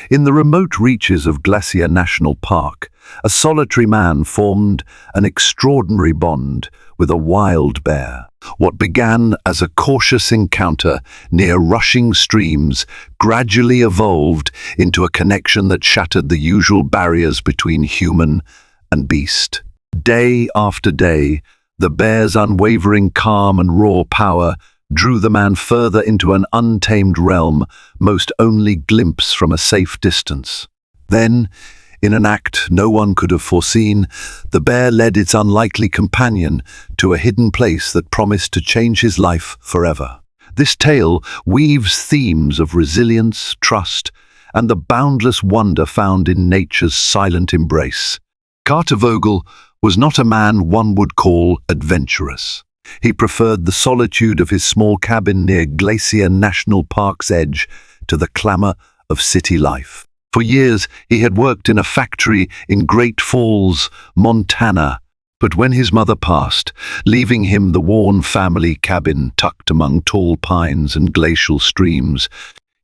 In the remote reaches of Glacier National Park, a solitary man formed an extraordinary bond with a wild bear. What began as a cautious encounter near rushing streams gradually evolved into a connection that shattered the usual barriers between human and beast. Day after day, the bear's unwavering calm and raw power drew the man further into an untamed realm most only glimpse from a safe distance. Then, in an act no one could have foreseen, the bear led its unlikely companion to a hidden place that promised to change his life forever. This tale weaves themes of resilience, trust, and the boundless wonder found in nature's silent embrace. Carter Vogel was not a man one would call adventurous. He preferred the solitude of his small cabin near Glacier National Park's edge to the clamor of city life. For years, he had worked in a factory in Great Falls, Montana, but when his mother passed, leaving him the worn family cabin tucked among tall pines and glacial streams,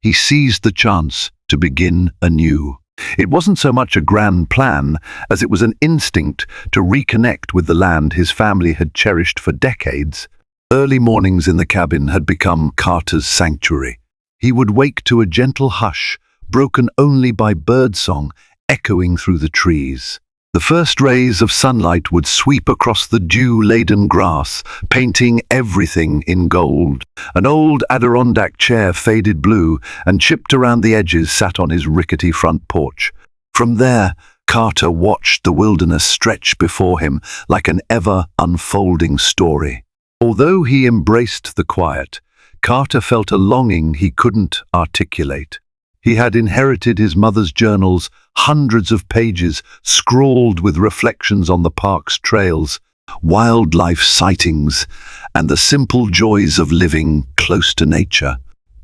he seized the chance to begin anew. It wasn't so much a grand plan as it was an instinct to reconnect with the land his family had cherished for decades. Early mornings in the cabin had become Carter's sanctuary. He would wake to a gentle hush, broken only by birdsong echoing through the trees. The first rays of sunlight would sweep across the dew-laden grass, painting everything in gold. An old Adirondack chair, faded blue and chipped around the edges, sat on his rickety front porch. From there, Carter watched the wilderness stretch before him like an ever-unfolding story. Although he embraced the quiet, Carter felt a longing he couldn't articulate. He had inherited his mother's journals, hundreds of pages scrawled with reflections on the park's trails, wildlife sightings, and the simple joys of living close to nature.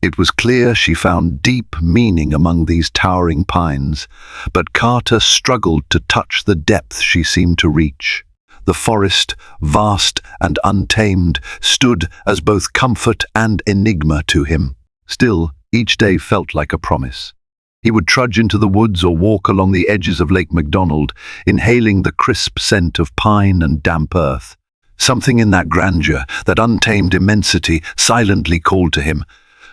It was clear she found deep meaning among these towering pines, but Carter struggled to touch the depth she seemed to reach. The forest, vast and untamed, stood as both comfort and enigma to him. Still, each day felt like a promise. He would trudge into the woods or walk along the edges of Lake McDonald, inhaling the crisp scent of pine and damp earth. Something in that grandeur, that untamed immensity, silently called to him.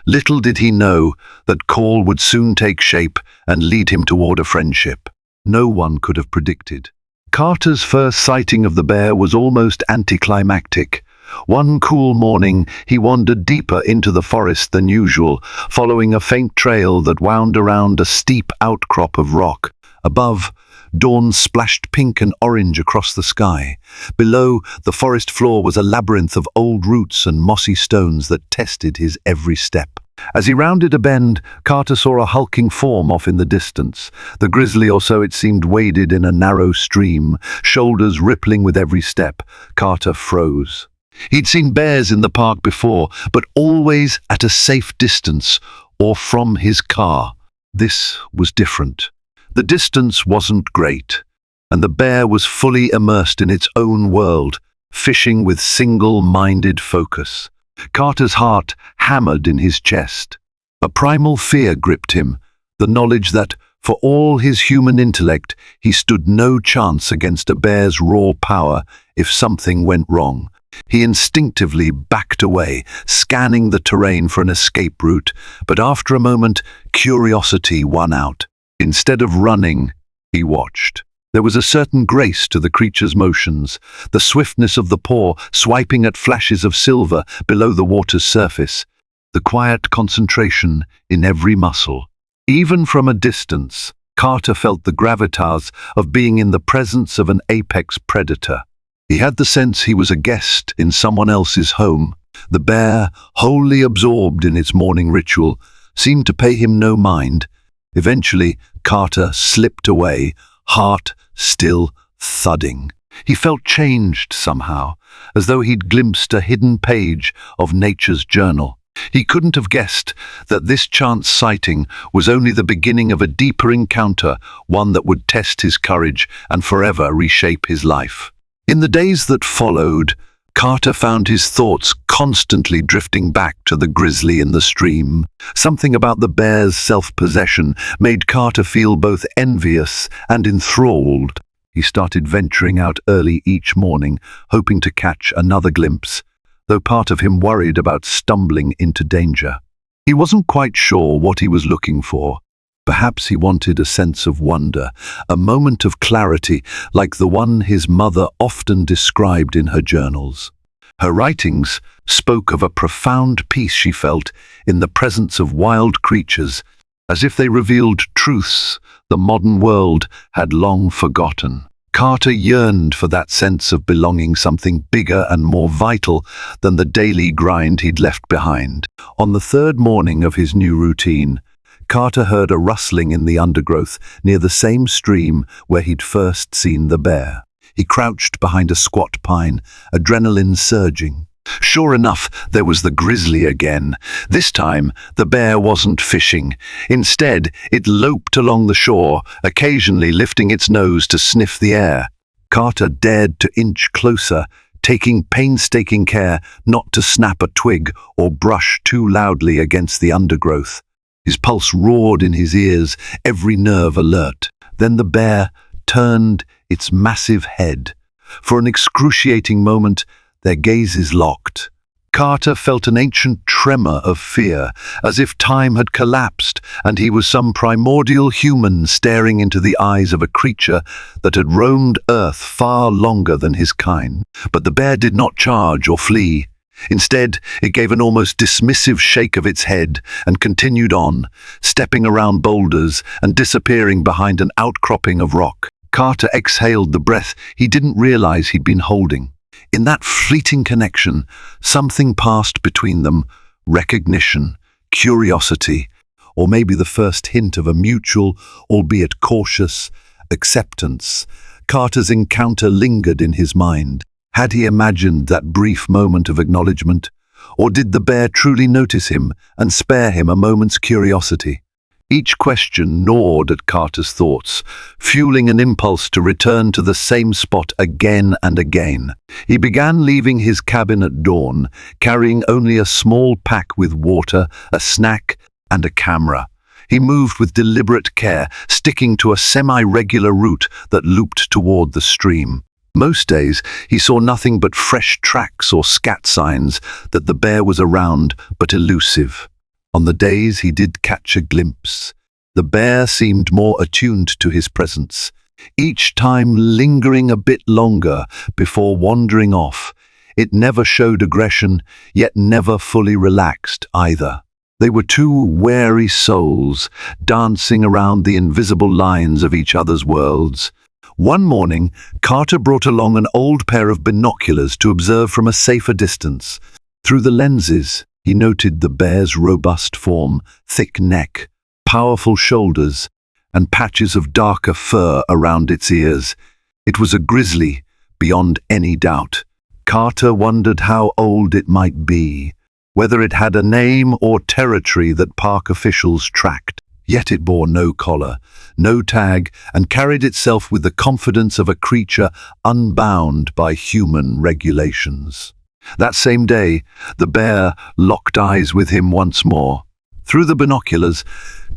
Little did he know that call would soon take shape and lead him toward a friendship no one could have predicted. Carter's first sighting of the bear was almost anticlimactic. One cool morning, he wandered deeper into the forest than usual, following a faint trail that wound around a steep outcrop of rock. Above, dawn splashed pink and orange across the sky. Below, the forest floor was a labyrinth of old roots and mossy stones that tested his every step. As he rounded a bend, Carter saw a hulking form off in the distance. The grizzly, or so it seemed, waded in a narrow stream, shoulders rippling with every step. Carter froze. He'd seen bears in the park before, but always at a safe distance or from his car. This was different. The distance wasn't great, and the bear was fully immersed in its own world, fishing with single-minded focus. Carter's heart hammered in his chest. A primal fear gripped him, the knowledge that, for all his human intellect, he stood no chance against a bear's raw power if something went wrong. He instinctively backed away, scanning the terrain for an escape route, but after a moment, curiosity won out. Instead of running, he watched. There was a certain grace to the creature's motions, the swiftness of the paw swiping at flashes of silver below the water's surface, the quiet concentration in every muscle. Even from a distance, Carter felt the gravitas of being in the presence of an apex predator. He had the sense he was a guest in someone else's home. The bear, wholly absorbed in its morning ritual, seemed to pay him no mind. Eventually, Carter slipped away, heart still thudding. He felt changed somehow, as though he'd glimpsed a hidden page of nature's journal. He couldn't have guessed that this chance sighting was only the beginning of a deeper encounter, one that would test his courage and forever reshape his life. In the days that followed, Carter found his thoughts constantly drifting back to the grizzly in the stream. Something about the bear's self-possession made Carter feel both envious and enthralled. He started venturing out early each morning, hoping to catch another glimpse, though part of him worried about stumbling into danger. He wasn't quite sure what he was looking for. Perhaps he wanted a sense of wonder, a moment of clarity like the one his mother often described in her journals. Her writings spoke of a profound peace she felt in the presence of wild creatures, as if they revealed truths the modern world had long forgotten. Carter yearned for that sense of belonging, something bigger and more vital than the daily grind he'd left behind. On the third morning of his new routine, Carter heard a rustling in the undergrowth near the same stream where he'd first seen the bear. He crouched behind a squat pine, adrenaline surging. Sure enough, there was the grizzly again. This time, the bear wasn't fishing. Instead, it loped along the shore, occasionally lifting its nose to sniff the air. Carter dared to inch closer, taking painstaking care not to snap a twig or brush too loudly against the undergrowth. His pulse roared in his ears, every nerve alert. Then the bear turned its massive head. For an excruciating moment, their gazes locked. Carter felt an ancient tremor of fear, as if time had collapsed and he was some primordial human staring into the eyes of a creature that had roamed Earth far longer than his kind. But the bear did not charge or flee. Instead, it gave an almost dismissive shake of its head and continued on, stepping around boulders and disappearing behind an outcropping of rock. Carter exhaled the breath he didn't realize he'd been holding. In that fleeting connection, something passed between them: recognition, curiosity, or maybe the first hint of a mutual, albeit cautious, acceptance. Carter's encounter lingered in his mind. Had he imagined that brief moment of acknowledgement, or did the bear truly notice him and spare him a moment's curiosity? Each question gnawed at Carter's thoughts, fueling an impulse to return to the same spot again and again. He began leaving his cabin at dawn, carrying only a small pack with water, a snack, and a camera. He moved with deliberate care, sticking to a semi-regular route that looped toward the stream. Most days, he saw nothing but fresh tracks or scat signs that the bear was around but elusive. On the days he did catch a glimpse, the bear seemed more attuned to his presence, each time lingering a bit longer before wandering off. It never showed aggression, yet never fully relaxed either. They were two wary souls, dancing around the invisible lines of each other's worlds. One morning, Carter brought along an old pair of binoculars to observe from a safer distance. Through the lenses, he noted the bear's robust form, thick neck, powerful shoulders, and patches of darker fur around its ears. It was a grizzly, beyond any doubt. Carter wondered how old it might be, whether it had a name or territory that park officials tracked. Yet it bore no collar, no tag, and carried itself with the confidence of a creature unbound by human regulations. That same day, the bear locked eyes with him once more. Through the binoculars,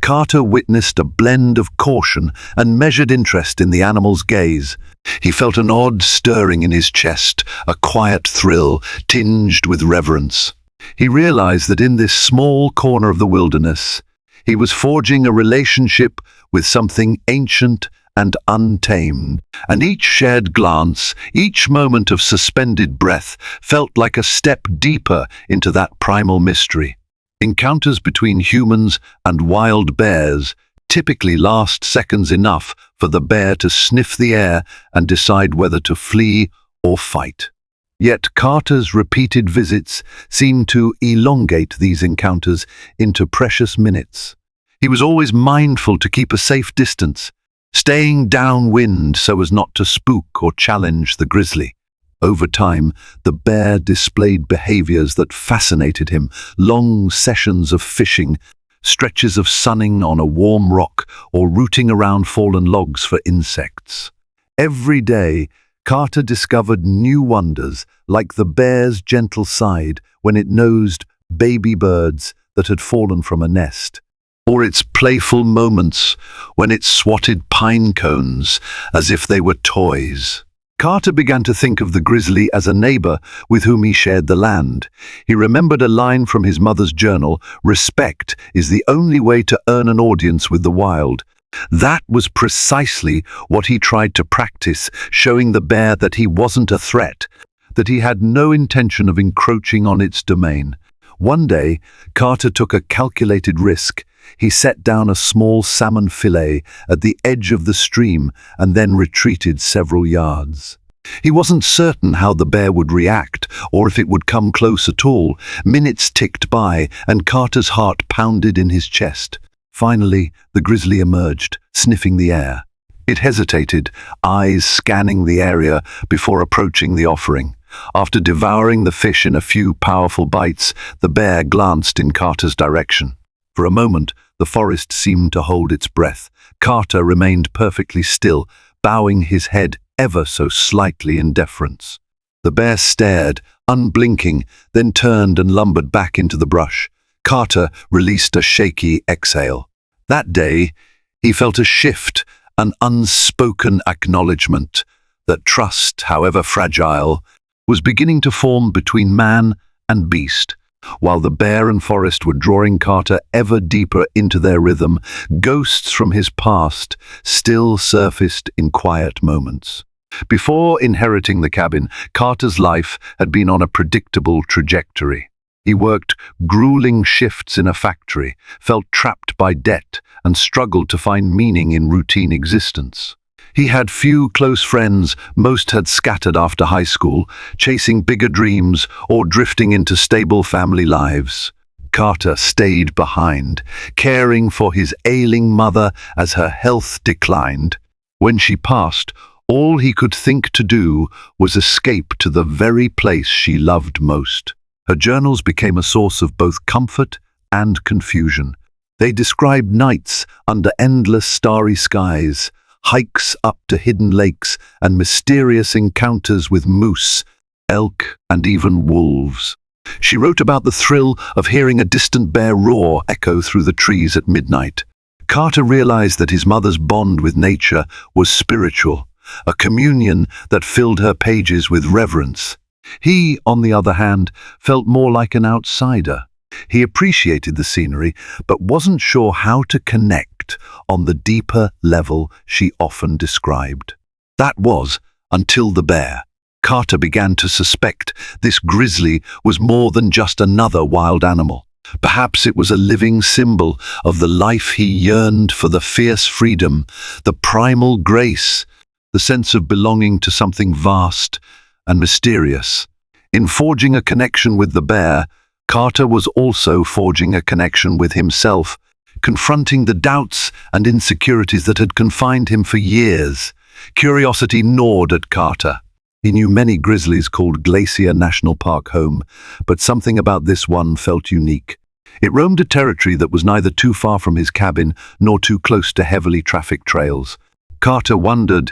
Carter witnessed a blend of caution and measured interest in the animal's gaze. He felt an odd stirring in his chest, a quiet thrill tinged with reverence. He realized that in this small corner of the wilderness, he was forging a relationship with something ancient and untamed, and each shared glance, each moment of suspended breath, felt like a step deeper into that primal mystery. Encounters between humans and wild bears typically last seconds enough for the bear to sniff the air and decide whether to flee or fight. Yet Carter's repeated visits seemed to elongate these encounters into precious minutes. He was always mindful to keep a safe distance, staying downwind so as not to spook or challenge the grizzly. Over time, the bear displayed behaviors that fascinated him: long sessions of fishing, stretches of sunning on a warm rock, or rooting around fallen logs for insects. Every day, Carter discovered new wonders, like the bear's gentle side when it nosed baby birds that had fallen from a nest, or its playful moments when it swatted pine cones as if they were toys. Carter began to think of the grizzly as a neighbor with whom he shared the land. He remembered a line from his mother's journal, "Respect is the only way to earn an audience with the wild." That was precisely what he tried to practice, showing the bear that he wasn't a threat, that he had no intention of encroaching on its domain. One day, Carter took a calculated risk. He set down a small salmon fillet at the edge of the stream and then retreated several yards. He wasn't certain how the bear would react or if it would come close at all. Minutes ticked by and Carter's heart pounded in his chest. Finally, the grizzly emerged, sniffing the air. It hesitated, eyes scanning the area before approaching the offering. After devouring the fish in a few powerful bites, the bear glanced in Carter's direction. For a moment, the forest seemed to hold its breath. Carter remained perfectly still, bowing his head ever so slightly in deference. The bear stared, unblinking, then turned and lumbered back into the brush. Carter released a shaky exhale. That day, he felt a shift, an unspoken acknowledgement that trust, however fragile, was beginning to form between man and beast. While the bear and forest were drawing Carter ever deeper into their rhythm, ghosts from his past still surfaced in quiet moments. Before inheriting the cabin, Carter's life had been on a predictable trajectory. He worked grueling shifts in a factory, felt trapped by debt, and struggled to find meaning in routine existence. He had few close friends, most had scattered after high school, chasing bigger dreams or drifting into stable family lives. Carter stayed behind, caring for his ailing mother as her health declined. When she passed, all he could think to do was escape to the very place she loved most. Her journals became a source of both comfort and confusion. They described nights under endless starry skies, hikes up to hidden lakes, and mysterious encounters with moose, elk, and even wolves. She wrote about the thrill of hearing a distant bear roar echo through the trees at midnight. Carter realized that his mother's bond with nature was spiritual, a communion that filled her pages with reverence. He, on the other hand, felt more like an outsider. He appreciated the scenery, but wasn't sure how to connect on the deeper level she often described. That was until the bear. Carter began to suspect this grizzly was more than just another wild animal. Perhaps it was a living symbol of the life he yearned for, the fierce freedom, the primal grace, the sense of belonging to something vast and mysterious. In forging a connection with the bear, Carter was also forging a connection with himself, confronting the doubts and insecurities that had confined him for years. Curiosity gnawed at Carter. He knew many grizzlies called Glacier National Park home, but something about this one felt unique. It roamed a territory that was neither too far from his cabin nor too close to heavily trafficked trails. Carter wondered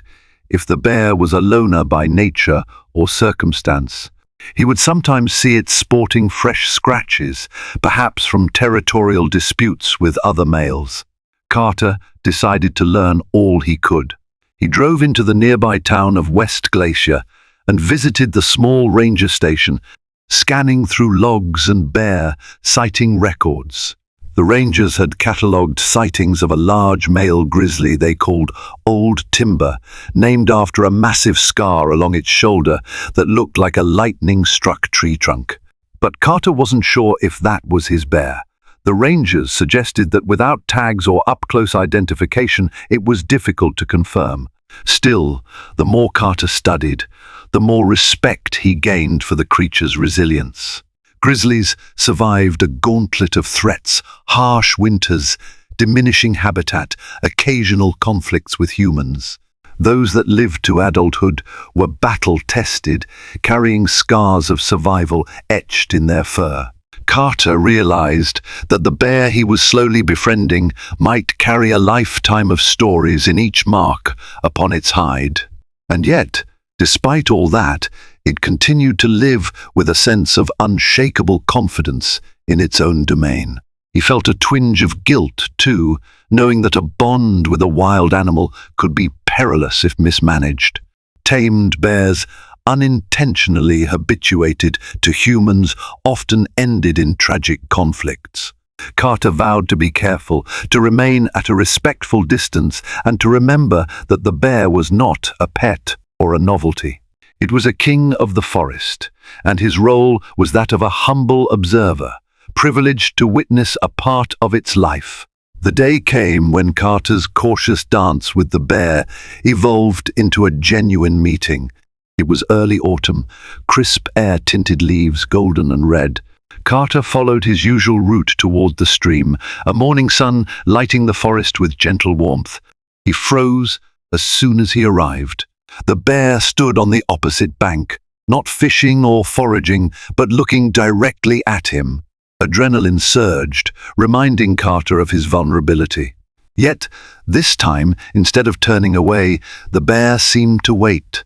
if the bear was a loner by nature or circumstance. He would sometimes see it sporting fresh scratches, perhaps from territorial disputes with other males. Carter decided to learn all he could. He drove into the nearby town of West Glacier and visited the small ranger station, scanning through logs and bear sighting records. The rangers had catalogued sightings of a large male grizzly they called Old Timber, named after a massive scar along its shoulder that looked like a lightning-struck tree trunk. But Carter wasn't sure if that was his bear. The rangers suggested that without tags or up-close identification, it was difficult to confirm. Still, the more Carter studied, the more respect he gained for the creature's resilience. Grizzlies survived a gauntlet of threats, harsh winters, diminishing habitat, occasional conflicts with humans. Those that lived to adulthood were battle-tested, carrying scars of survival etched in their fur. Carter realized that the bear he was slowly befriending might carry a lifetime of stories in each mark upon its hide. And yet, Despite all that, it continued to live with a sense of unshakable confidence in its own domain. He felt a twinge of guilt, too, knowing that a bond with a wild animal could be perilous if mismanaged. Tamed bears, unintentionally habituated to humans, often ended in tragic conflicts. Carter vowed to be careful, to remain at a respectful distance, and to remember that the bear was not a pet or a novelty. It was a king of the forest, and his role was that of a humble observer, privileged to witness a part of its life. The day came when Carter's cautious dance with the bear evolved into a genuine meeting. It was early autumn, crisp air-tinted leaves golden and red. Carter followed his usual route toward the stream, a morning sun lighting the forest with gentle warmth. He froze as soon as he arrived. The bear stood on the opposite bank, not fishing or foraging, but looking directly at him. Adrenaline surged, reminding Carter of his vulnerability. Yet, this time, instead of turning away, the bear seemed to wait.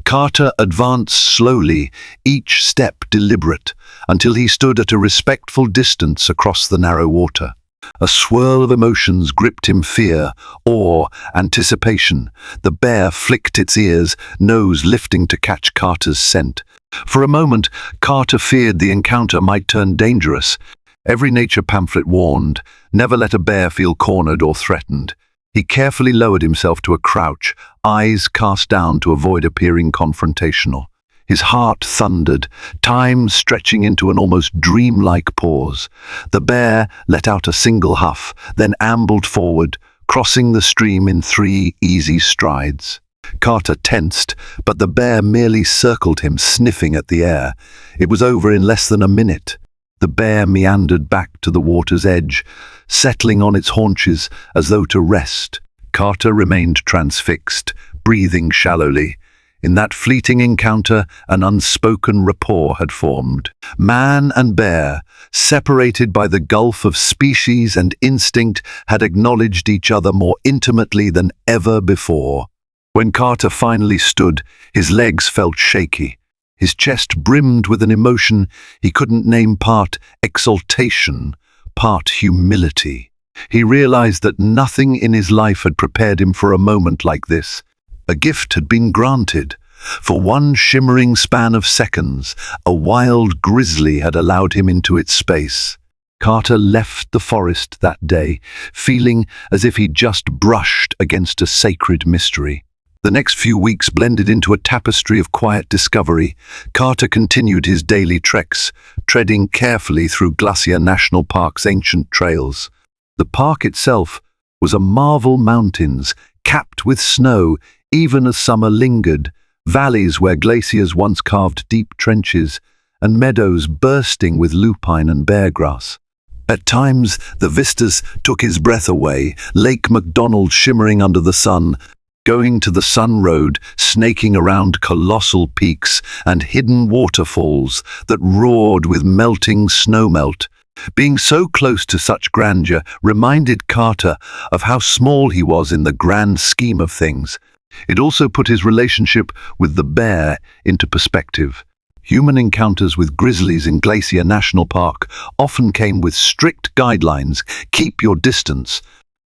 Carter advanced slowly, each step deliberate, until he stood at a respectful distance across the narrow water. A swirl of emotions gripped him: fear, awe, anticipation. The bear flicked its ears, nose lifting to catch Carter's scent. For a moment, Carter feared the encounter might turn dangerous. Every nature pamphlet warned, never let a bear feel cornered or threatened. He carefully lowered himself to a crouch, eyes cast down to avoid appearing confrontational. His heart thundered, time stretching into an almost dreamlike pause. The bear let out a single huff, then ambled forward, crossing the stream in 3 easy strides. Carter tensed, but the bear merely circled him, sniffing at the air. It was over in less than a minute. The bear meandered back to the water's edge, settling on its haunches as though to rest. Carter remained transfixed, breathing shallowly. In that fleeting encounter, an unspoken rapport had formed. Man and bear, separated by the gulf of species and instinct, had acknowledged each other more intimately than ever before. When Carter finally stood, his legs felt shaky. His chest brimmed with an emotion he couldn't name, part exaltation, part humility. He realized that nothing in his life had prepared him for a moment like this. A gift had been granted. For one shimmering span of seconds, a wild grizzly had allowed him into its space. Carter left the forest that day, feeling as if he'd just brushed against a sacred mystery. The next few weeks blended into a tapestry of quiet discovery. Carter continued his daily treks, treading carefully through Glacier National Park's ancient trails. The park itself was a marvel: mountains, capped with snow, even as summer lingered, valleys where glaciers once carved deep trenches, and meadows bursting with lupine and beargrass. At times, the vistas took his breath away, Lake McDonald shimmering under the sun, going to the Sun Road, snaking around colossal peaks and hidden waterfalls that roared with melting snowmelt. Being so close to such grandeur reminded Carter of how small he was in the grand scheme of things. It also put his relationship with the bear into perspective. Human encounters with grizzlies in Glacier National Park often came with strict guidelines: keep your distance,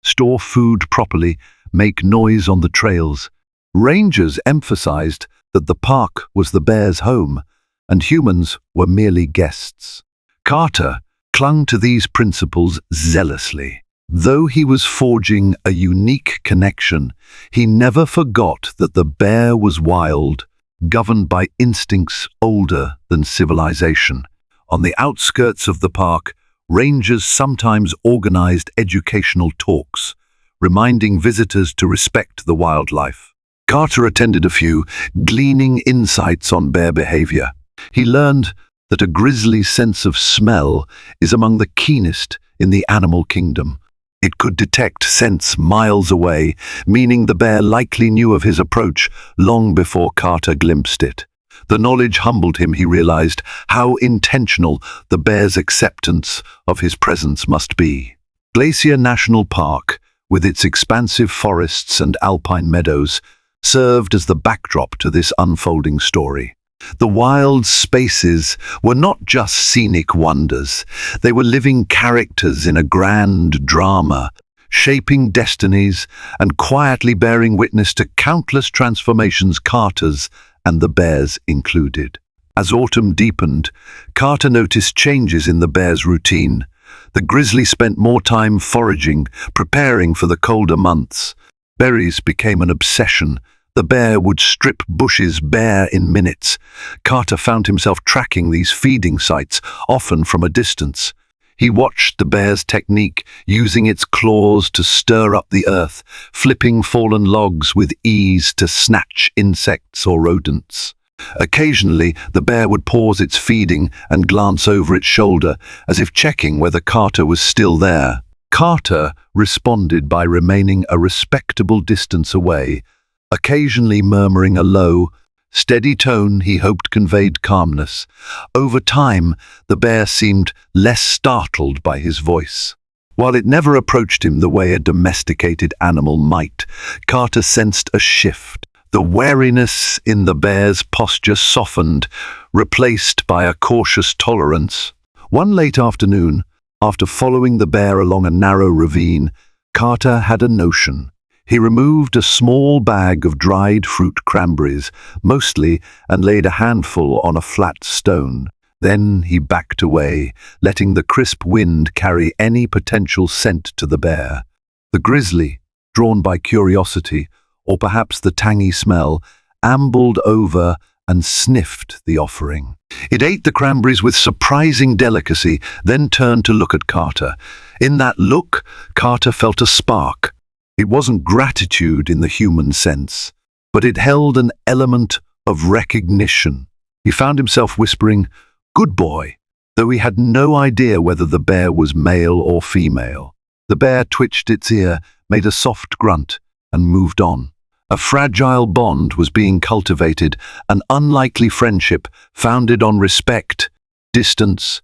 store food properly, make noise on the trails. Rangers emphasized that the park was the bear's home, and humans were merely guests. Carter clung to these principles zealously. Though he was forging a unique connection, he never forgot that the bear was wild, governed by instincts older than civilization. On the outskirts of the park, rangers sometimes organized educational talks, reminding visitors to respect the wildlife. Carter attended a few, gleaning insights on bear behavior. He learned that a grizzly's sense of smell is among the keenest in the animal kingdom. It could detect scents miles away, meaning the bear likely knew of his approach long before Carter glimpsed it. The knowledge humbled him. He realized how intentional the bear's acceptance of his presence must be. Glacier National Park, with its expansive forests and alpine meadows, served as the backdrop to this unfolding story. The wild spaces were not just scenic wonders, they were living characters in a grand drama, shaping destinies and quietly bearing witness to countless transformations, Carter's and the bear's included. As autumn deepened, Carter noticed changes in the bear's routine. The grizzly spent more time foraging, preparing for the colder months. Berries became an obsession. The bear would strip bushes bare in minutes. Carter found himself tracking these feeding sites, often from a distance. He watched the bear's technique, using its claws to stir up the earth, flipping fallen logs with ease to snatch insects or rodents. Occasionally, the bear would pause its feeding and glance over its shoulder, as if checking whether Carter was still there. Carter responded by remaining a respectable distance away, occasionally murmuring a low, steady tone he hoped conveyed calmness. Over time, the bear seemed less startled by his voice. While it never approached him the way a domesticated animal might, Carter sensed a shift. The wariness in the bear's posture softened, replaced by a cautious tolerance. One late afternoon, after following the bear along a narrow ravine, Carter had a notion. He removed a small bag of dried fruit cranberries, mostly, and laid a handful on a flat stone. Then he backed away, letting the crisp wind carry any potential scent to the bear. The grizzly, drawn by curiosity, or perhaps the tangy smell, ambled over and sniffed the offering. It ate the cranberries with surprising delicacy, then turned to look at Carter. In that look, Carter felt a spark. It wasn't gratitude in the human sense, but it held an element of recognition. He found himself whispering, "Good boy," though he had no idea whether the bear was male or female. The bear twitched its ear, made a soft grunt, and moved on. A fragile bond was being cultivated, an unlikely friendship founded on respect, distance,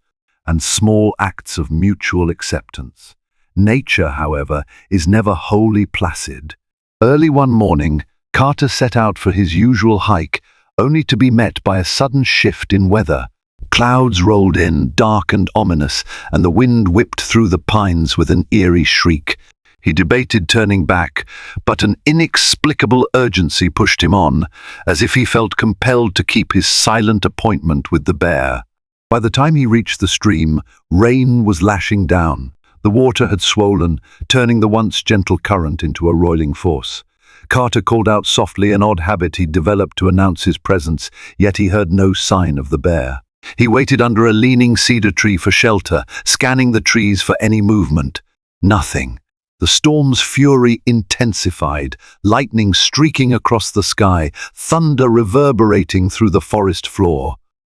and small acts of mutual acceptance. Nature, however, is never wholly placid. Early one morning, Carter set out for his usual hike, only to be met by a sudden shift in weather. Clouds rolled in, dark and ominous, and the wind whipped through the pines with an eerie shriek. He debated turning back, but an inexplicable urgency pushed him on, as if he felt compelled to keep his silent appointment with the bear. By the time he reached the stream, rain was lashing down. The water had swollen, turning the once gentle current into a roiling force. Carter called out softly, an odd habit he'd developed to announce his presence, yet he heard no sign of the bear. He waited under a leaning cedar tree for shelter, scanning the trees for any movement. Nothing. The storm's fury intensified, lightning streaking across the sky, thunder reverberating through the forest floor.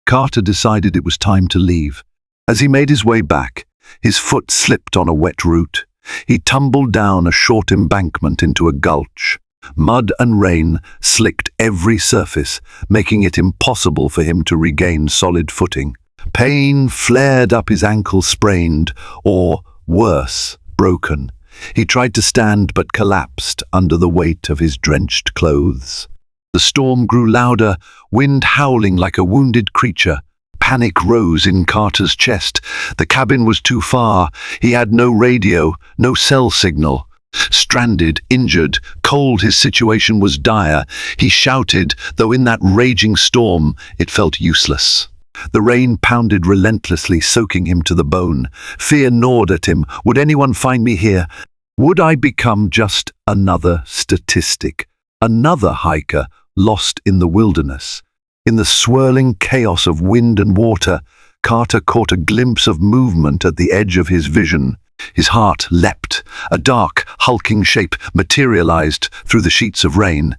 Carter decided it was time to leave. As he made his way back, his foot slipped on a wet root. He tumbled down a short embankment into a gulch. Mud and rain slicked every surface, making it impossible for him to regain solid footing. Pain flared up his ankle, sprained, or, worse, broken. He tried to stand but collapsed under the weight of his drenched clothes. The storm grew louder, wind howling like a wounded creature. Panic rose in Carter's chest. The cabin was too far. He had no radio, no cell signal. Stranded, injured, cold, his situation was dire. He shouted, though in that raging storm it felt useless. The rain pounded relentlessly, soaking him to the bone. Fear gnawed at him. Would anyone find me here? Would I become just another statistic? Another hiker lost in the wilderness? In the swirling chaos of wind and water, Carter caught a glimpse of movement at the edge of his vision. His heart leapt. A dark, hulking shape materialized through the sheets of rain.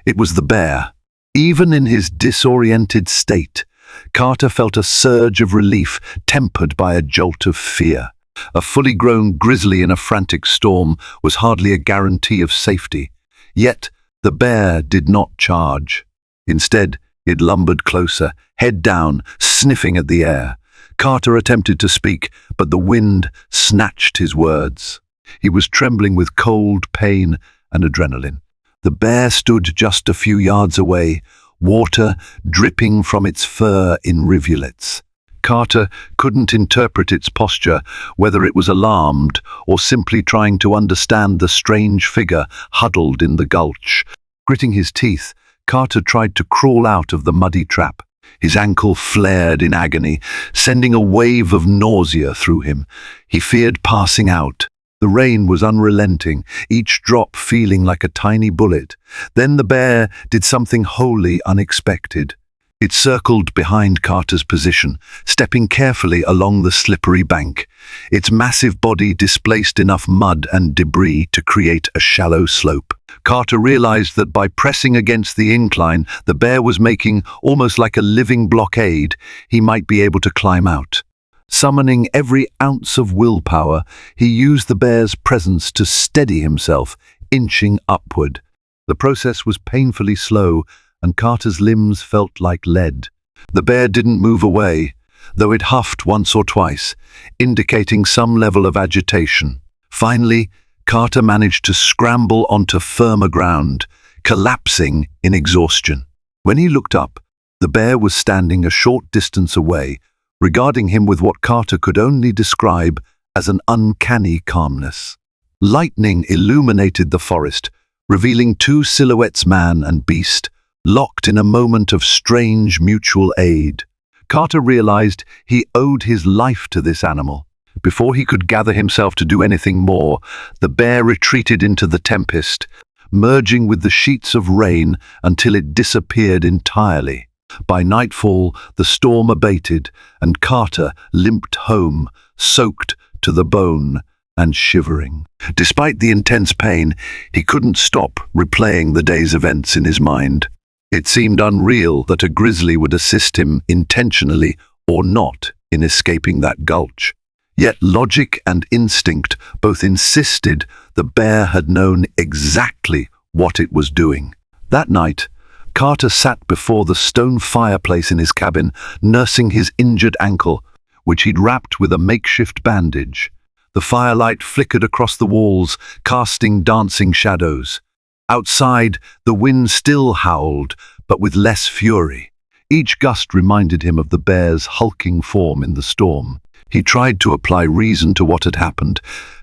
It was the bear. Even in his disoriented state, Carter felt a surge of relief tempered by a jolt of fear. A fully grown grizzly in a frantic storm was hardly a guarantee of safety. Yet the bear did not charge. Instead, it lumbered closer, head down, sniffing at the air. Carter attempted to speak, but the wind snatched his words. He was trembling with cold, pain, and adrenaline. The bear stood just a few yards away, water dripping from its fur in rivulets. Carter couldn't interpret its posture, whether it was alarmed or simply trying to understand the strange figure huddled in the gulch. Gritting his teeth, Carter tried to crawl out of the muddy trap. His ankle flared in agony, sending a wave of nausea through him. He feared passing out. The rain was unrelenting, each drop feeling like a tiny bullet. Then the bear did something wholly unexpected. It circled behind Carter's position, stepping carefully along the slippery bank. Its massive body displaced enough mud and debris to create a shallow slope. Carter realized that by pressing against the incline, the bear was making almost like a living blockade. He might be able to climb out. Summoning every ounce of willpower, he used the bear's presence to steady himself, inching upward. The process was painfully slow, and Carter's limbs felt like lead. The bear didn't move away, though it huffed once or twice, indicating some level of agitation. Finally, Carter managed to scramble onto firmer ground, collapsing in exhaustion. When he looked up, the bear was standing a short distance away, regarding him with what Carter could only describe as an uncanny calmness. Lightning illuminated the forest, revealing two silhouettes, man and beast, locked in a moment of strange mutual aid. Carter realized he owed his life to this animal. Before he could gather himself to do anything more, the bear retreated into the tempest, merging with the sheets of rain until it disappeared entirely. By nightfall, the storm abated, and Carter limped home, soaked to the bone and shivering. Despite the intense pain, he couldn't stop replaying the day's events in his mind. It seemed unreal that a grizzly would assist him intentionally or not in escaping that gulch. Yet logic and instinct both insisted the bear had known exactly what it was doing. That night, Carter sat before the stone fireplace in his cabin, nursing his injured ankle, which he'd wrapped with a makeshift bandage. The firelight flickered across the walls, casting dancing shadows. Outside, the wind still howled, but with less fury. Each gust reminded him of the bear's hulking form in the storm. He tried to apply reason to what had happened.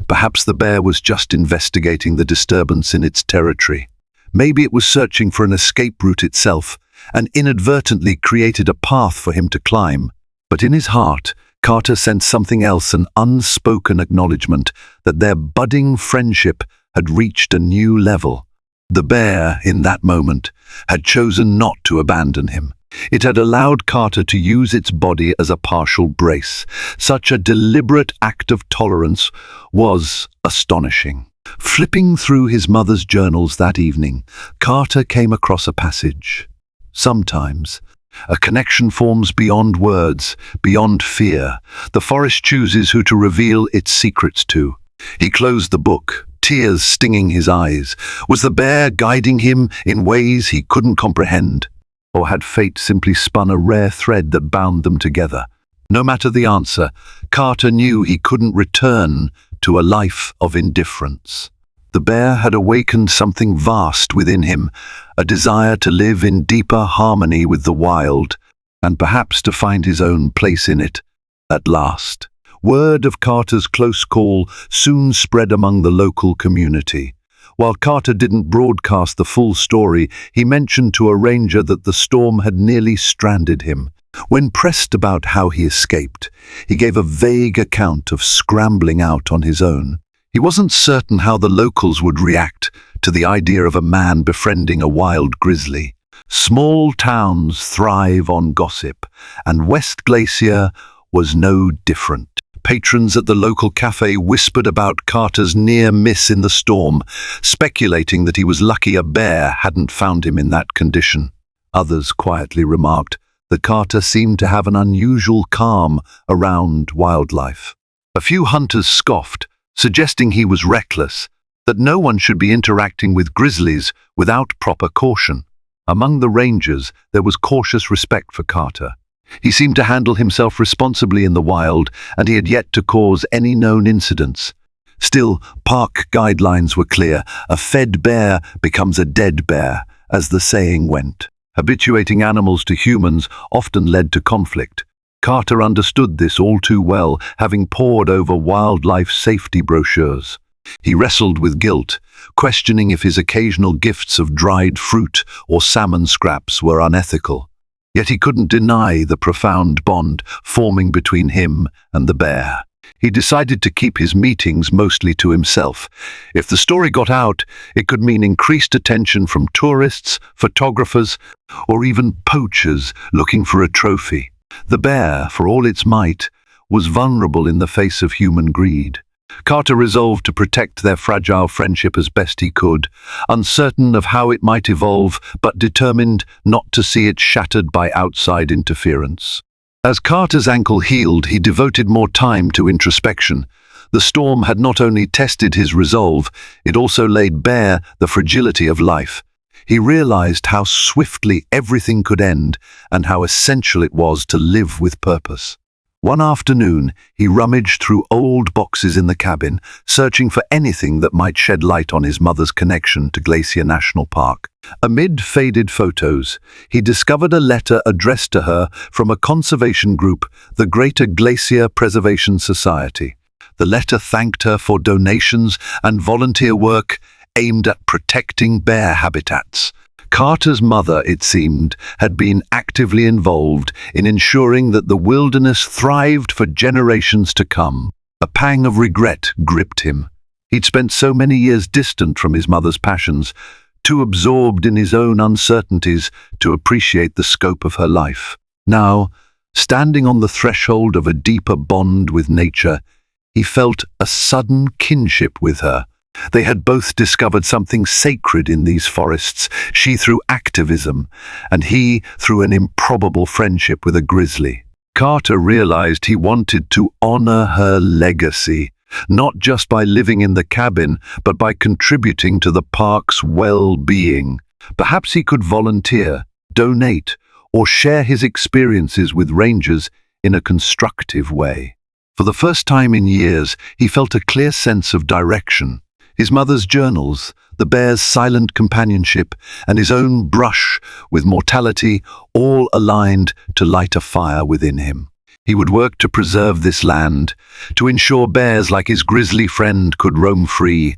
Perhaps the bear was just investigating the disturbance in its territory. Maybe it was searching for an escape route itself, and inadvertently created a path for him to climb. But in his heart, Carter sensed something else, an unspoken acknowledgement that their budding friendship had reached a new level. The bear, in that moment, had chosen not to abandon him. It had allowed Carter to use its body as a partial brace. Such a deliberate act of tolerance was astonishing. Flipping through his mother's journals that evening, Carter came across a passage. Sometimes, a connection forms beyond words, beyond fear. The forest chooses who to reveal its secrets to. He closed the book, tears stinging his eyes. Was the bear guiding him in ways he couldn't comprehend? Or had fate simply spun a rare thread that bound them together? No matter the answer, Carter knew he couldn't return to a life of indifference. The bear had awakened something vast within him, a desire to live in deeper harmony with the wild, and perhaps to find his own place in it, at last. Word of Carter's close call soon spread among the local community. While Carter didn't broadcast the full story, he mentioned to a ranger that the storm had nearly stranded him. When pressed about how he escaped, he gave a vague account of scrambling out on his own. He wasn't certain how the locals would react to the idea of a man befriending a wild grizzly. Small towns thrive on gossip, and West Glacier was no different. Patrons at the local cafe whispered about Carter's near miss in the storm, speculating that he was lucky a bear hadn't found him in that condition. Others quietly remarked that Carter seemed to have an unusual calm around wildlife. A few hunters scoffed, suggesting he was reckless, that no one should be interacting with grizzlies without proper caution. Among the rangers, there was cautious respect for Carter. He seemed to handle himself responsibly in the wild, and he had yet to cause any known incidents. Still, park guidelines were clear. A fed bear becomes a dead bear, as the saying went. Habituating animals to humans often led to conflict. Carter understood this all too well, having pored over wildlife safety brochures. He wrestled with guilt, questioning if his occasional gifts of dried fruit or salmon scraps were unethical. Yet he couldn't deny the profound bond forming between him and the bear. He decided to keep his meetings mostly to himself. If the story got out, it could mean increased attention from tourists, photographers, or even poachers looking for a trophy. The bear, for all its might, was vulnerable in the face of human greed. Carter resolved to protect their fragile friendship as best he could, uncertain of how it might evolve, but determined not to see it shattered by outside interference. As Carter's ankle healed, he devoted more time to introspection. The storm had not only tested his resolve, it also laid bare the fragility of life. He realized how swiftly everything could end and how essential it was to live with purpose. One afternoon, he rummaged through old boxes in the cabin, searching for anything that might shed light on his mother's connection to Glacier National Park. Amid faded photos, he discovered a letter addressed to her from a conservation group, the Greater Glacier Preservation Society. The letter thanked her for donations and volunteer work aimed at protecting bear habitats. Carter's mother, it seemed, had been actively involved in ensuring that the wilderness thrived for generations to come. A pang of regret gripped him. He'd spent so many years distant from his mother's passions, too absorbed in his own uncertainties to appreciate the scope of her life. Now, standing on the threshold of a deeper bond with nature, he felt a sudden kinship with her. They had both discovered something sacred in these forests, she through activism, and he through an improbable friendship with a grizzly. Carter realized he wanted to honor her legacy, not just by living in the cabin, but by contributing to the park's well-being. Perhaps he could volunteer, donate, or share his experiences with rangers in a constructive way. For the first time in years, he felt a clear sense of direction. His mother's journals, the bear's silent companionship, and his own brush with mortality all aligned to light a fire within him. He would work to preserve this land, to ensure bears like his grizzly friend could roam free,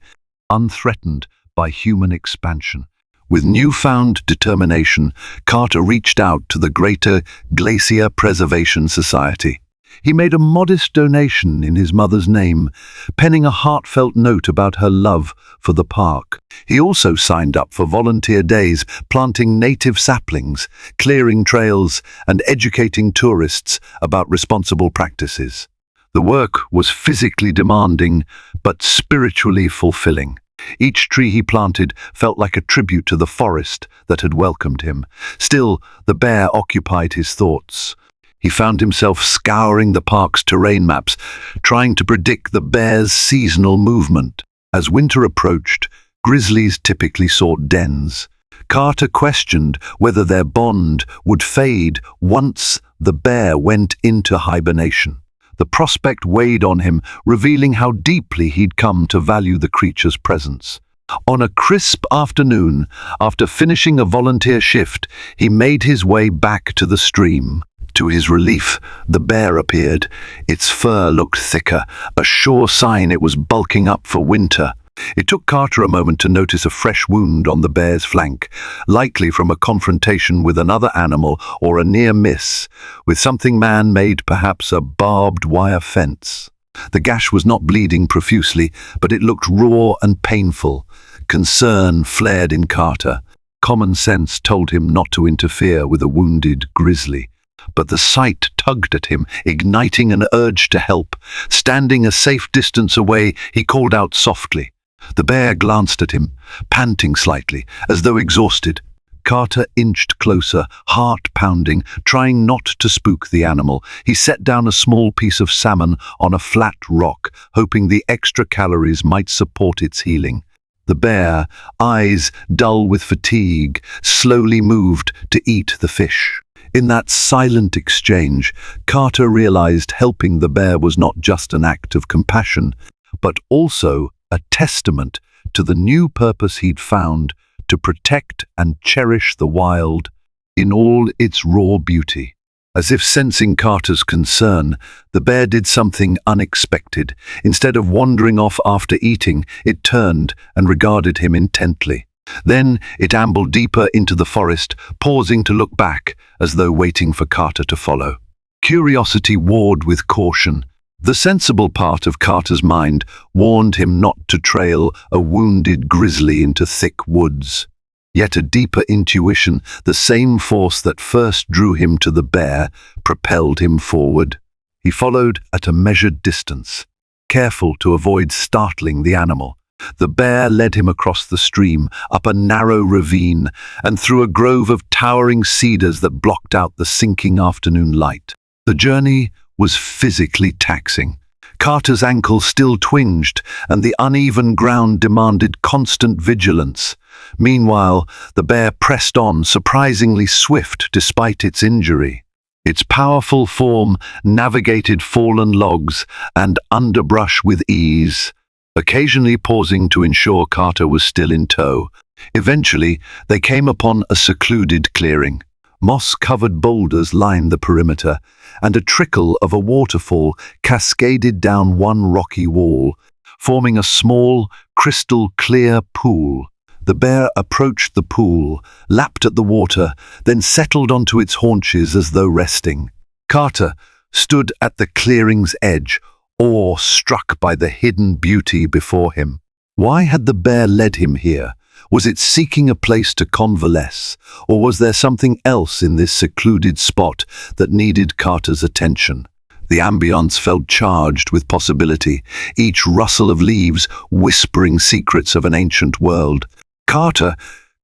unthreatened by human expansion. With newfound determination, Carter reached out to the Greater Glacier Preservation Society. He made a modest donation in his mother's name, penning a heartfelt note about her love for the park. He also signed up for volunteer days, planting native saplings, clearing trails, and educating tourists about responsible practices. The work was physically demanding, but spiritually fulfilling. Each tree he planted felt like a tribute to the forest that had welcomed him. Still, the bear occupied his thoughts. He found himself scouring the park's terrain maps, trying to predict the bear's seasonal movement. As winter approached, grizzlies typically sought dens. Carter questioned whether their bond would fade once the bear went into hibernation. The prospect weighed on him, revealing how deeply he'd come to value the creature's presence. On a crisp afternoon, after finishing a volunteer shift, he made his way back to the stream. To his relief, the bear appeared. Its fur looked thicker, a sure sign it was bulking up for winter. It took Carter a moment to notice a fresh wound on the bear's flank, likely from a confrontation with another animal or a near miss, with something man-made, perhaps a barbed wire fence. The gash was not bleeding profusely, but it looked raw and painful. Concern flared in Carter. Common sense told him not to interfere with a wounded grizzly. But the sight tugged at him, igniting an urge to help. Standing a safe distance away, he called out softly. The bear glanced at him, panting slightly, as though exhausted. Carter inched closer, heart pounding, trying not to spook the animal. He set down a small piece of salmon on a flat rock, hoping the extra calories might support its healing. The bear, eyes dull with fatigue, slowly moved to eat the fish. In that silent exchange, Carter realized helping the bear was not just an act of compassion, but also a testament to the new purpose he'd found to protect and cherish the wild in all its raw beauty. As if sensing Carter's concern, the bear did something unexpected. Instead of wandering off after eating, it turned and regarded him intently. Then it ambled deeper into the forest, pausing to look back, as though waiting for Carter to follow. Curiosity warred with caution. The sensible part of Carter's mind warned him not to trail a wounded grizzly into thick woods. Yet a deeper intuition, the same force that first drew him to the bear, propelled him forward. He followed at a measured distance, careful to avoid startling the animal. The bear led him across the stream, up a narrow ravine, and through a grove of towering cedars that blocked out the sinking afternoon light. The journey was physically taxing. Carter's ankle still twinged, and the uneven ground demanded constant vigilance. Meanwhile, the bear pressed on, surprisingly swift despite its injury. Its powerful form navigated fallen logs and underbrush with ease, occasionally pausing to ensure Carter was still in tow. Eventually, they came upon a secluded clearing. Moss-covered boulders lined the perimeter, and a trickle of a waterfall cascaded down one rocky wall, forming a small, crystal-clear pool. The bear approached the pool, lapped at the water, then settled onto its haunches as though resting. Carter stood at the clearing's edge, awe-struck by the hidden beauty before him. Why had the bear led him here? Was it seeking a place to convalesce, or was there something else in this secluded spot that needed Carter's attention? The ambience felt charged with possibility, each rustle of leaves whispering secrets of an ancient world. Carter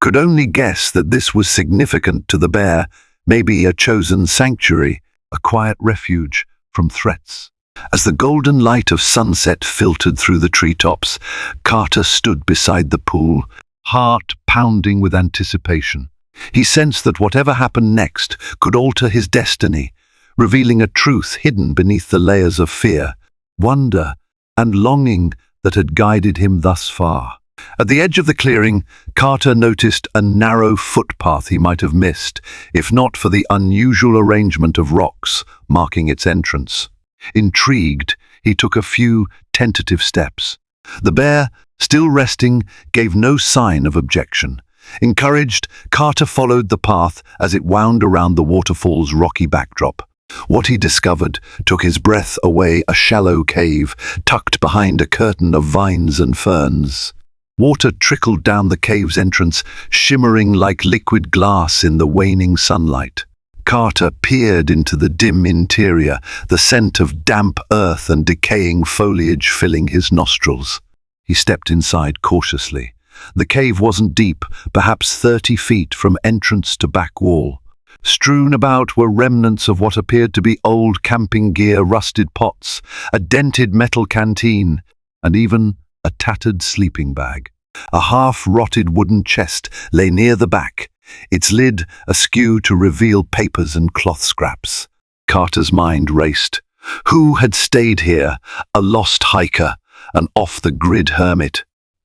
could only guess that this was significant to the bear, maybe a chosen sanctuary, a quiet refuge from threats. As the golden light of sunset filtered through the treetops, Carter stood beside the pool, heart pounding with anticipation. He sensed that whatever happened next could alter his destiny, revealing a truth hidden beneath the layers of fear, wonder, and longing that had guided him thus far. At the edge of the clearing, Carter noticed a narrow footpath he might have missed, if not for the unusual arrangement of rocks marking its entrance. Intrigued, he took a few tentative steps. The bear, still resting, gave no sign of objection. Encouraged, Carter followed the path as it wound around the waterfall's rocky backdrop. What he discovered took his breath away: a shallow cave, tucked behind a curtain of vines and ferns. Water trickled down the cave's entrance, shimmering like liquid glass in the waning sunlight. Carter peered into the dim interior, the scent of damp earth and decaying foliage filling his nostrils. He stepped inside cautiously. The cave wasn't deep, perhaps 30 feet from entrance to back wall. Strewn about were remnants of what appeared to be old camping gear, rusted pots, a dented metal canteen, and even a tattered sleeping bag. A half-rotted wooden chest lay near the back, its lid askew to reveal papers and cloth scraps. Carter's mind raced. Who had stayed here? A lost hiker, an off-the-grid hermit.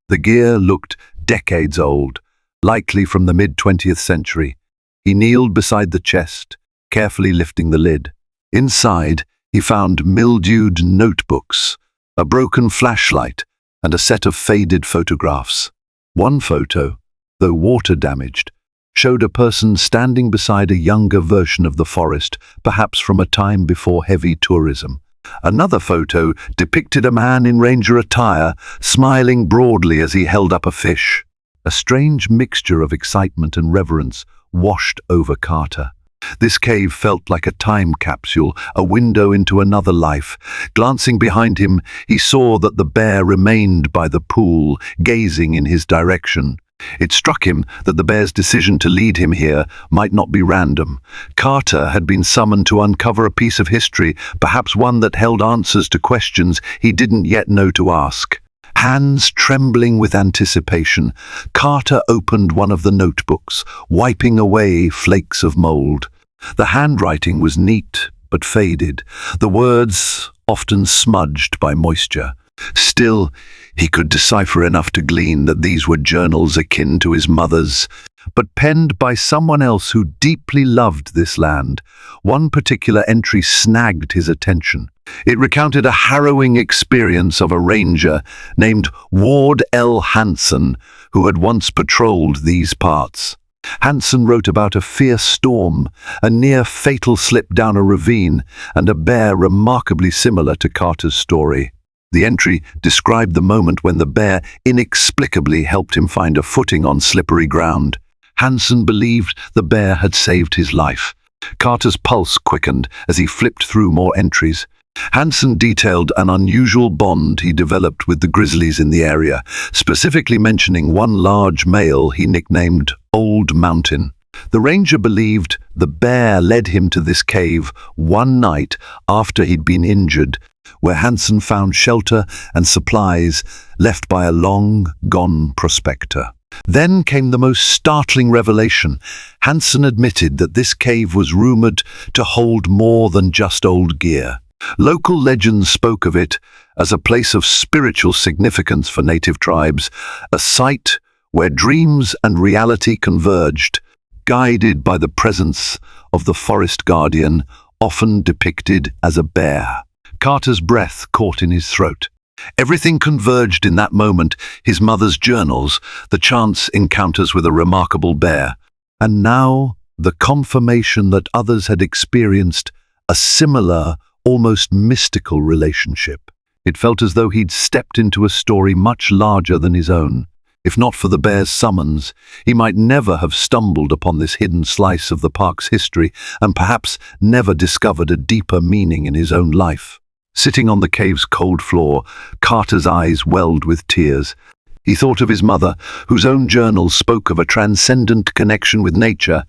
The gear looked decades old, likely from the mid-20th century. He kneeled beside the chest, carefully lifting the lid. Inside, he found mildewed notebooks, a broken flashlight, and a set of faded photographs. One photo, though water-damaged, showed a person standing beside a younger version of the forest, perhaps from a time before heavy tourism. Another photo depicted a man in ranger attire, smiling broadly as he held up a fish. A strange mixture of excitement and reverence washed over Carter. This cave felt like a time capsule, a window into another life. Glancing behind him, he saw that the bear remained by the pool, gazing in his direction. It struck him that the bear's decision to lead him here might not be random. Carter had been summoned to uncover a piece of history, perhaps one that held answers to questions he didn't yet know to ask. Hands trembling with anticipation, Carter opened one of the notebooks, wiping away flakes of mold. The handwriting was neat but faded, the words often smudged by moisture. Still, he could decipher enough to glean that these were journals akin to his mother's, but penned by someone else who deeply loved this land. One particular entry snagged his attention. It recounted a harrowing experience of a ranger named Ward L. Hanson, who had once patrolled these parts. Hanson wrote about a fierce storm, a near-fatal slip down a ravine, and a bear remarkably similar to Carter's story. The entry described the moment when the bear inexplicably helped him find a footing on slippery ground. Hanson believed the bear had saved his life. Carter's pulse quickened as he flipped through more entries. Hanson detailed an unusual bond he developed with the grizzlies in the area, specifically mentioning one large male he nicknamed Old Mountain. The ranger believed the bear led him to this cave one night after he'd been injured, where Hanson found shelter and supplies left by a long-gone prospector. Then came the most startling revelation. Hanson admitted that this cave was rumored to hold more than just old gear. Local legends spoke of it as a place of spiritual significance for native tribes, a site where dreams and reality converged, guided by the presence of the forest guardian, often depicted as a bear. Carter's breath caught in his throat. Everything converged in that moment: his mother's journals, the chance encounters with a remarkable bear, and now the confirmation that others had experienced a similar, almost mystical relationship. It felt as though he'd stepped into a story much larger than his own. If not for the bear's summons, he might never have stumbled upon this hidden slice of the park's history, and perhaps never discovered a deeper meaning in his own life. Sitting on the cave's cold floor, Carter's eyes welled with tears. He thought of his mother, whose own journals spoke of a transcendent connection with nature,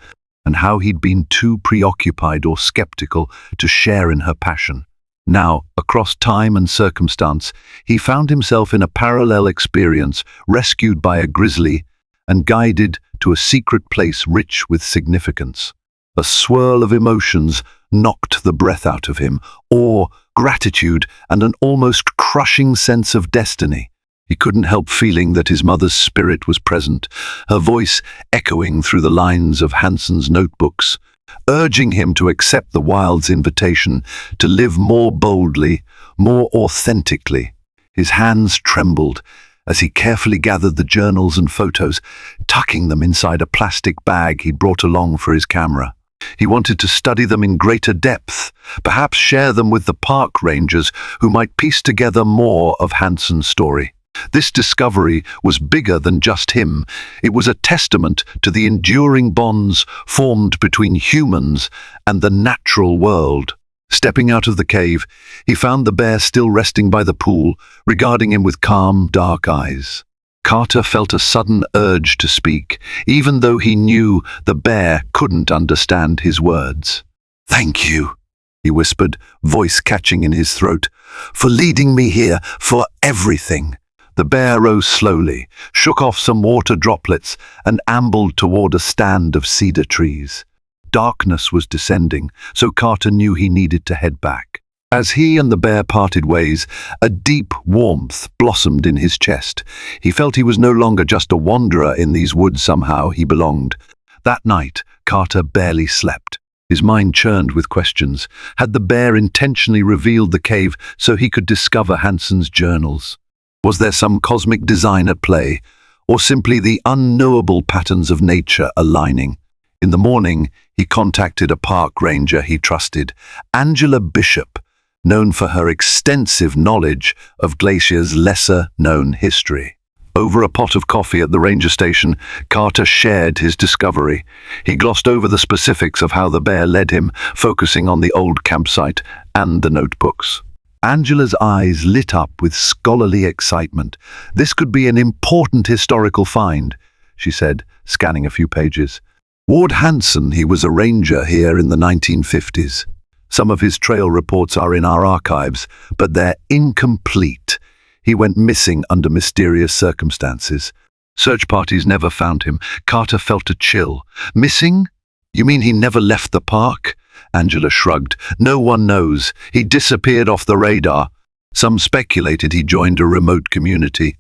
and how he'd been too preoccupied or skeptical to share in her passion. Now, across time and circumstance, he found himself in a parallel experience, rescued by a grizzly and guided to a secret place rich with significance. A swirl of emotions knocked the breath out of him: awe, gratitude, and an almost crushing sense of destiny. He couldn't help feeling that his mother's spirit was present, her voice echoing through the lines of Hanson's notebooks, urging him to accept the wild's invitation to live more boldly, more authentically. His hands trembled as he carefully gathered the journals and photos, tucking them inside a plastic bag he'd brought along for his camera. He wanted to study them in greater depth, perhaps share them with the park rangers who might piece together more of Hanson's story. This discovery was bigger than just him. It was a testament to the enduring bonds formed between humans and the natural world. Stepping out of the cave, he found the bear still resting by the pool, regarding him with calm, dark eyes. Carter felt a sudden urge to speak, even though he knew the bear couldn't understand his words. "Thank you," he whispered, voice catching in his throat, "for leading me here, for everything." The bear rose slowly, shook off some water droplets, and ambled toward a stand of cedar trees. Darkness was descending, so Carter knew he needed to head back. As he and the bear parted ways, a deep warmth blossomed in his chest. He felt he was no longer just a wanderer in these woods. Somehow he belonged. That night, Carter barely slept. His mind churned with questions. Had the bear intentionally revealed the cave so he could discover Hanson's journals? Was there some cosmic design at play, or simply the unknowable patterns of nature aligning? In the morning, he contacted a park ranger he trusted, Angela Bishop, known for her extensive knowledge of Glacier's lesser-known history. Over a pot of coffee at the ranger station, Carter shared his discovery. He glossed over the specifics of how the bear led him, focusing on the old campsite and the notebooks. Angela's eyes lit up with scholarly excitement. "This could be an important historical find," she said, scanning a few pages. "Ward Hanson, he was a ranger here in the 1950s. Some of his trail reports are in our archives, but they're incomplete. He went missing under mysterious circumstances. Search parties never found him." Carter felt a chill. "Missing? You mean he never left the park?" Angela shrugged. "No one knows. He disappeared off the radar." Some speculated he joined a remote community,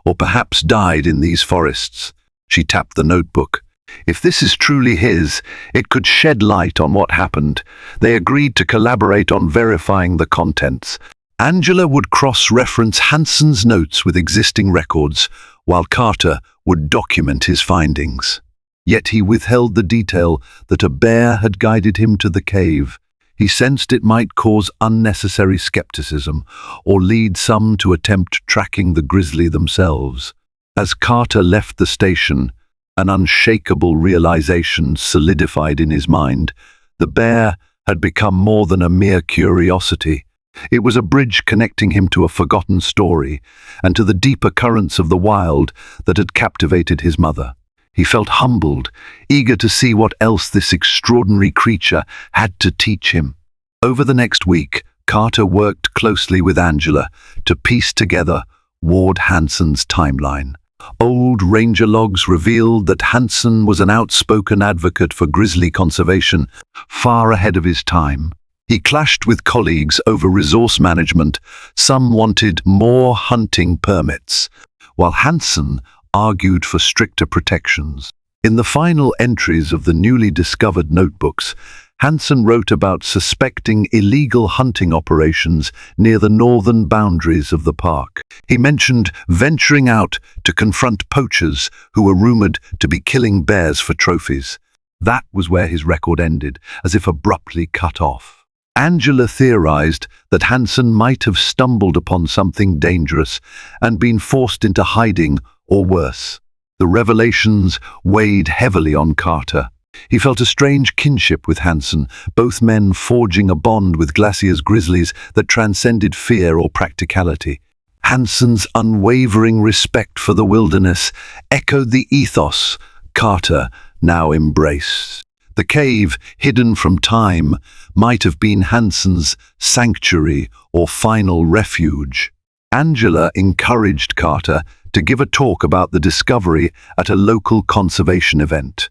or perhaps died in these forests. She tapped the notebook. If this is truly his, it could shed light on what happened. They agreed to collaborate on verifying the contents. Angela would cross-reference Hanson's notes with existing records, while Carter would document his findings. Yet he withheld the detail that a bear had guided him to the cave. He sensed it might cause unnecessary skepticism or lead some to attempt tracking the grizzly themselves. As Carter left the station, an unshakable realization solidified in his mind. The bear had become more than a mere curiosity. It was a bridge connecting him to a forgotten story and to the deeper currents of the wild that had captivated his mother. He felt humbled, eager to see what else this extraordinary creature had to teach him. Over the next week, Carter worked closely with Angela to piece together Ward Hanson's timeline. Old ranger logs revealed that Hanson was an outspoken advocate for grizzly conservation, far ahead of his time. He clashed with colleagues over resource management. Some wanted more hunting permits, while Hanson argued for stricter protections. In the final entries of the newly discovered notebooks, Hanson wrote about suspecting illegal hunting operations near the northern boundaries of the park. He mentioned venturing out to confront poachers who were rumored to be killing bears for trophies. That was where his record ended, as if abruptly cut off. Angela theorized that Hanson might have stumbled upon something dangerous and been forced into hiding, or worse. The revelations weighed heavily on Carter. He felt a strange kinship with Hanson, both men forging a bond with Glacier's grizzlies that transcended fear or practicality. Hanson's unwavering respect for the wilderness echoed the ethos Carter now embraced. The cave, hidden from time, might have been Hanson's sanctuary or final refuge. Angela encouraged Carter to give a talk about the discovery at a local conservation event.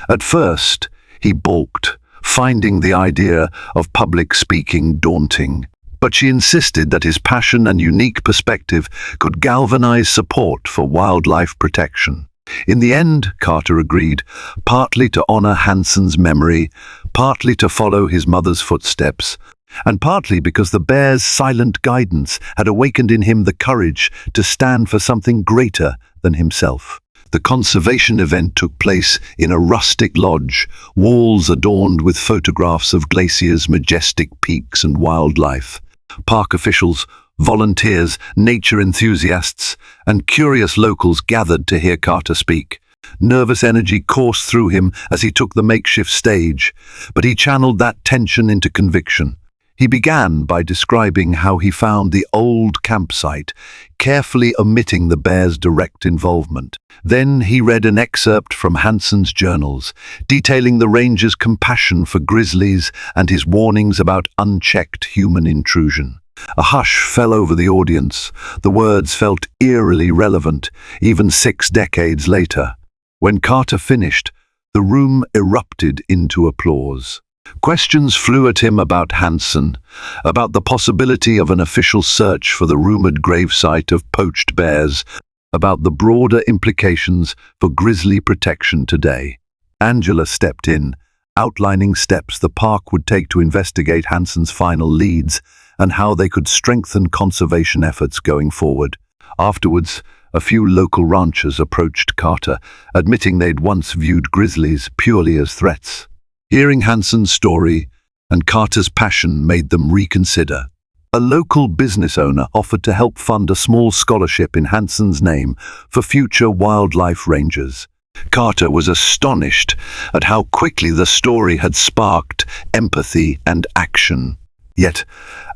At first, he balked, finding the idea of public speaking daunting. But she insisted that his passion and unique perspective could galvanize support for wildlife protection. In the end, Carter agreed, partly to honor Hanson's memory, partly to follow his mother's footsteps, and partly because the bear's silent guidance had awakened in him the courage to stand for something greater than himself. The conservation event took place in a rustic lodge, walls adorned with photographs of Glacier's majestic peaks and wildlife. Park officials, volunteers, nature enthusiasts, and curious locals gathered to hear Carter speak. Nervous energy coursed through him as he took the makeshift stage, but he channeled that tension into conviction. He began by describing how he found the old campsite, carefully omitting the bear's direct involvement. Then he read an excerpt from Hanson's journals, detailing the ranger's compassion for grizzlies and his warnings about unchecked human intrusion. A hush fell over the audience. The words felt eerily relevant, even 6 decades later. When Carter finished, the room erupted into applause. Questions flew at him about Hanson, about the possibility of an official search for the rumored gravesite of poached bears, about the broader implications for grizzly protection today. Angela stepped in, outlining steps the park would take to investigate Hanson's final leads and how they could strengthen conservation efforts going forward. Afterwards, a few local ranchers approached Carter, admitting they'd once viewed grizzlies purely as threats. Hearing Hanson's story and Carter's passion made them reconsider. A local business owner offered to help fund a small scholarship in Hanson's name for future wildlife rangers. Carter was astonished at how quickly the story had sparked empathy and action. Yet,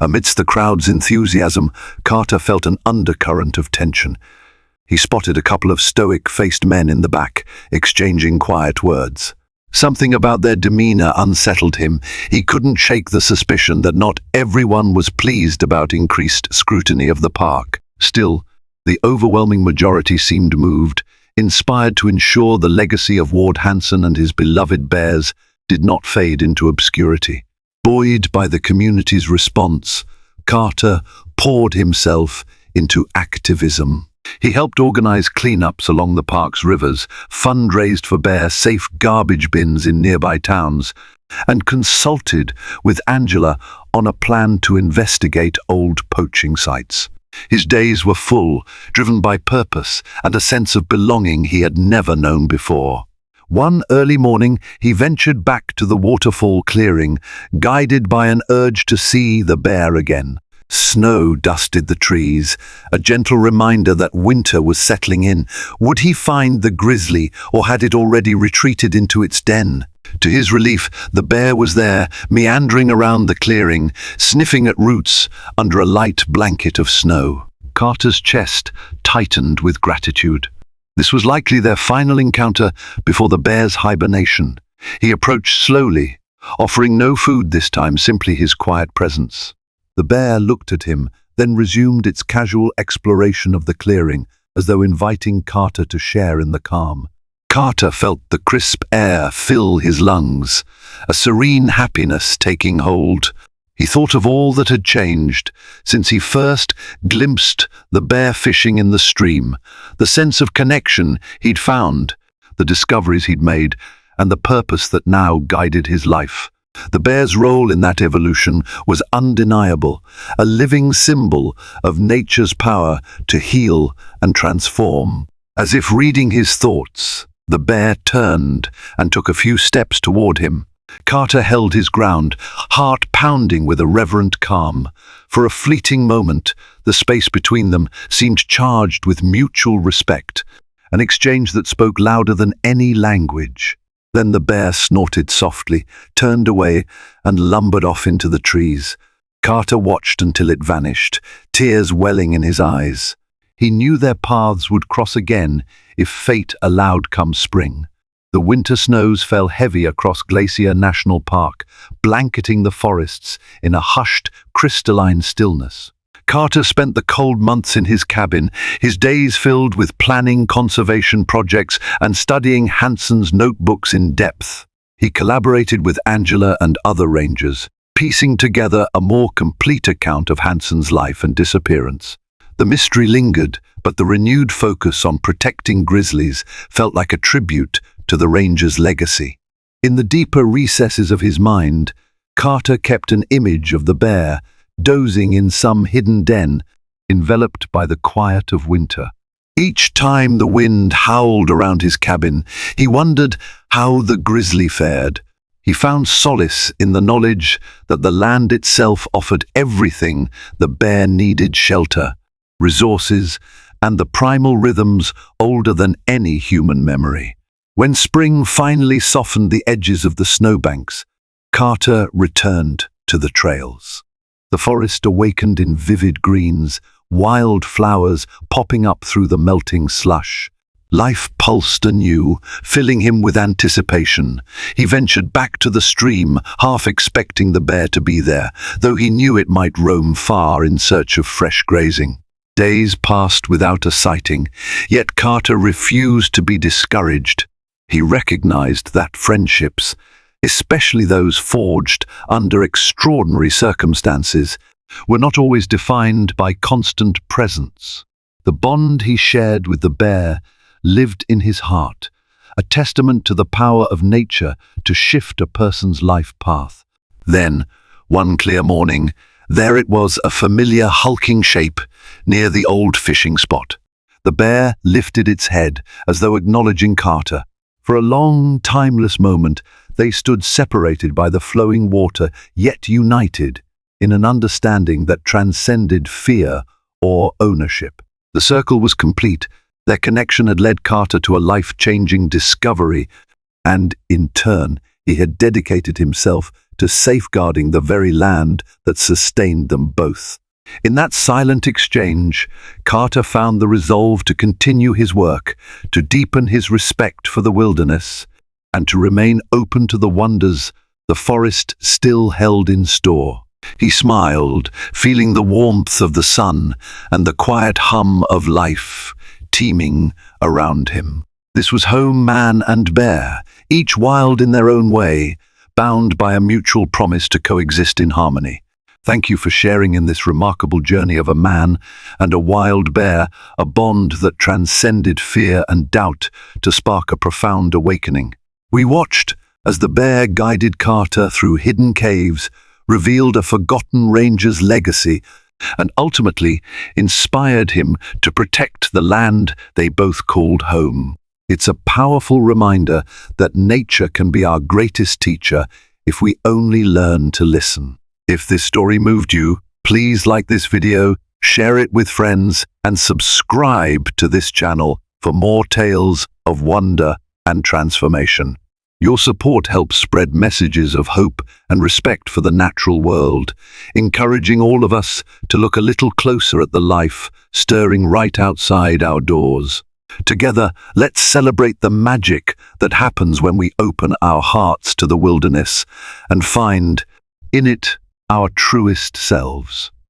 amidst the crowd's enthusiasm, Carter felt an undercurrent of tension. He spotted a couple of stoic-faced men in the back, exchanging quiet words. Something about their demeanor unsettled him. He couldn't shake the suspicion that not everyone was pleased about increased scrutiny of the park. Still, the overwhelming majority seemed moved, inspired to ensure the legacy of Ward Hanson and his beloved bears did not fade into obscurity. Buoyed by the community's response, Carter poured himself into activism. He helped organize cleanups along the park's rivers, fundraised for bear-safe garbage bins in nearby towns, and consulted with Angela on a plan to investigate old poaching sites. His days were full, driven by purpose and a sense of belonging he had never known before. One early morning, he ventured back to the waterfall clearing, guided by an urge to see the bear again. Snow dusted the trees, a gentle reminder that winter was settling in. Would he find the grizzly, or had it already retreated into its den? To his relief, the bear was there, meandering around the clearing, sniffing at roots under a light blanket of snow. Carter's chest tightened with gratitude. This was likely their final encounter before the bear's hibernation. He approached slowly, offering no food this time, simply his quiet presence. The bear looked at him, then resumed its casual exploration of the clearing, as though inviting Carter to share in the calm. Carter felt the crisp air fill his lungs, a serene happiness taking hold. He thought of all that had changed since he first glimpsed the bear fishing in the stream, the sense of connection he'd found, the discoveries he'd made, and the purpose that now guided his life. The bear's role in that evolution was undeniable, a living symbol of nature's power to heal and transform. As if reading his thoughts, the bear turned and took a few steps toward him. Carter held his ground, heart pounding with a reverent calm. For a fleeting moment, the space between them seemed charged with mutual respect, an exchange that spoke louder than any language. Then the bear snorted softly, turned away, and lumbered off into the trees. Carter watched until it vanished, tears welling in his eyes. He knew their paths would cross again if fate allowed come spring. The winter snows fell heavy across Glacier National Park, blanketing the forests in a hushed, crystalline stillness. Carter spent the cold months in his cabin, his days filled with planning conservation projects and studying Hanson's notebooks in depth. He collaborated with Angela and other rangers, piecing together a more complete account of Hanson's life and disappearance. The mystery lingered, but the renewed focus on protecting grizzlies felt like a tribute to the ranger's legacy. In the deeper recesses of his mind, Carter kept an image of the bear, dozing in some hidden den, enveloped by the quiet of winter. Each time the wind howled around his cabin, he wondered how the grizzly fared. He found solace in the knowledge that the land itself offered everything the bear needed: shelter, resources, and the primal rhythms older than any human memory. When spring finally softened the edges of the snowbanks, Carter returned to the trails. The forest awakened in vivid greens, wild flowers popping up through the melting slush. Life pulsed anew, filling him with anticipation. He ventured back to the stream, half expecting the bear to be there, though he knew it might roam far in search of fresh grazing. Days passed without a sighting, yet Carter refused to be discouraged. He recognized that friendships, especially those forged under extraordinary circumstances, were not always defined by constant presence. The bond he shared with the bear lived in his heart, a testament to the power of nature to shift a person's life path. Then, one clear morning, there it was, a familiar hulking shape near the old fishing spot. The bear lifted its head as though acknowledging Carter. For a long, timeless moment, they stood separated by the flowing water, yet united in an understanding that transcended fear or ownership. The circle was complete. Their connection had led Carter to a life-changing discovery, and in turn, he had dedicated himself to safeguarding the very land that sustained them both. In that silent exchange, Carter found the resolve to continue his work, to deepen his respect for the wilderness, and to remain open to the wonders the forest still held in store. He smiled, feeling the warmth of the sun and the quiet hum of life teeming around him. This was home, man and bear, each wild in their own way, bound by a mutual promise to coexist in harmony. Thank you for sharing in this remarkable journey of a man and a wild bear, a bond that transcended fear and doubt to spark a profound awakening. We watched as the bear guided Carter through hidden caves, revealed a forgotten ranger's legacy, and ultimately inspired him to protect the land they both called home. It's a powerful reminder that nature can be our greatest teacher if we only learn to listen. If this story moved you, please like this video, share it with friends, and subscribe to this channel for more tales of wonder and transformation. Your support helps spread messages of hope and respect for the natural world, encouraging all of us to look a little closer at the life stirring right outside our doors. Together, let's celebrate the magic that happens when we open our hearts to the wilderness and find in it our truest selves.